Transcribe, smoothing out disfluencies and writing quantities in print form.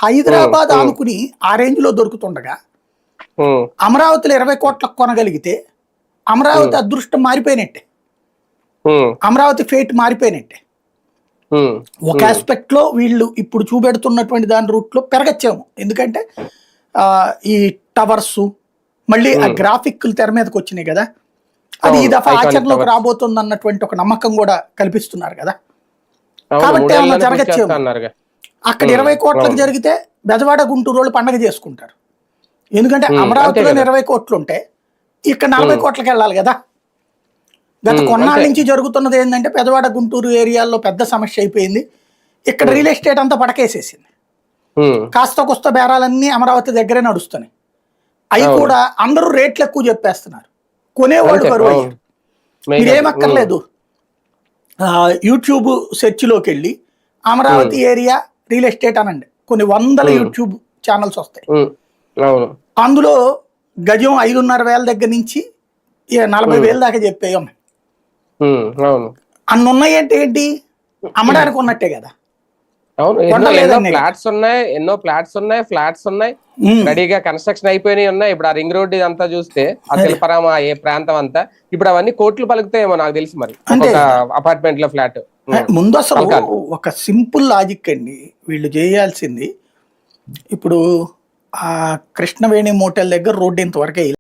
హైదరాబాద్ ఆనుకుని ఆ రేంజ్ లో దొరుకుతుండగా అమరావతిలో 20 కోట్లకు కొనగలిగితే అమరావతి అదృష్టం మారిపోయినట్టే, అమరావతి ఫేట్ మారిపోయినట్టే. ఒక ఆస్పెక్ట్ లో వీళ్ళు ఇప్పుడు చూపెడుతున్నటువంటి దాని రూట్ లో పెరగచ్చేమో, ఎందుకంటే ఈ టవర్స్ మళ్ళీ ఆ గ్రాఫిక్లు తెర మీదకి వచ్చినాయి కదా, అది ఈ దఫా ఆచరణలోకి రాబోతుంది అన్నటువంటి ఒక నమ్మకం కూడా కల్పిస్తున్నారు కదా. కాబట్టి ఏమన్నా జరగచ్చేమో. అక్కడ 20 కోట్లకు జరిగితే బెజవాడ గుంటూరు వాళ్ళు పండగ చేసుకుంటారు, ఎందుకంటే అమరావతిలో 20 కోట్లు ఉంటే ఇక్కడ 40 కోట్లకి వెళ్ళాలి కదా. గత కొన్నాళ్ళ నుంచి జరుగుతున్నది ఏంటంటే బెజవాడ గుంటూరు ఏరియాల్లో పెద్ద సమస్య అయిపోయింది. ఇక్కడ రియల్ ఎస్టేట్ అంతా పడకేసేసింది, కాస్త కొస్త బేరాలన్నీ అమరావతి దగ్గరే నడుస్తున్నాయి. అవి కూడా అందరూ రేట్లు ఎక్కువ చెప్పేస్తున్నారు, కొనేవాళ్ళు కరువు అయ్యారు. మీరేమక్కర్లేదు, యూట్యూబ్ సెర్చ్లోకి వెళ్ళి అమరావతి ఏరియా రియల్ ఎస్టేట్ అనండి, కొన్ని వందల యూట్యూబ్ ఛానల్స్ వస్తాయి. అందులో గజం 5,500 దగ్గర నుంచి 40,000 దాకా చెప్పేవి ఉన్నాయి. అన్ని ఉన్నాయంటే ఏంటి, అమ్మడానికి ఉన్నట్టే కదా. ఎన్నో ఫ్లాట్స్ ఉన్నాయి రెడీగా కన్స్ట్రక్షన్ అయిపోయినాయి ఉన్నాయి. ఇప్పుడు ఆ రింగ్ రోడ్ అంతా చూస్తే ఆ శిల్పరామ ఏ ప్రాంతం అంతా ఇప్పుడు అవన్నీ కోట్లు పలుకుతాయేమో నాకు తెలిసి. మరి అపార్ట్మెంట్ లో ఫ్లాట్ ముందు అసలు ఒక సింపుల్ లాజిక్ అండి వీళ్ళు చేయాల్సింది. ఇప్పుడు ఆ కృష్ణవేణి మోటల్ దగ్గర రోడ్డు ఇంతవరకే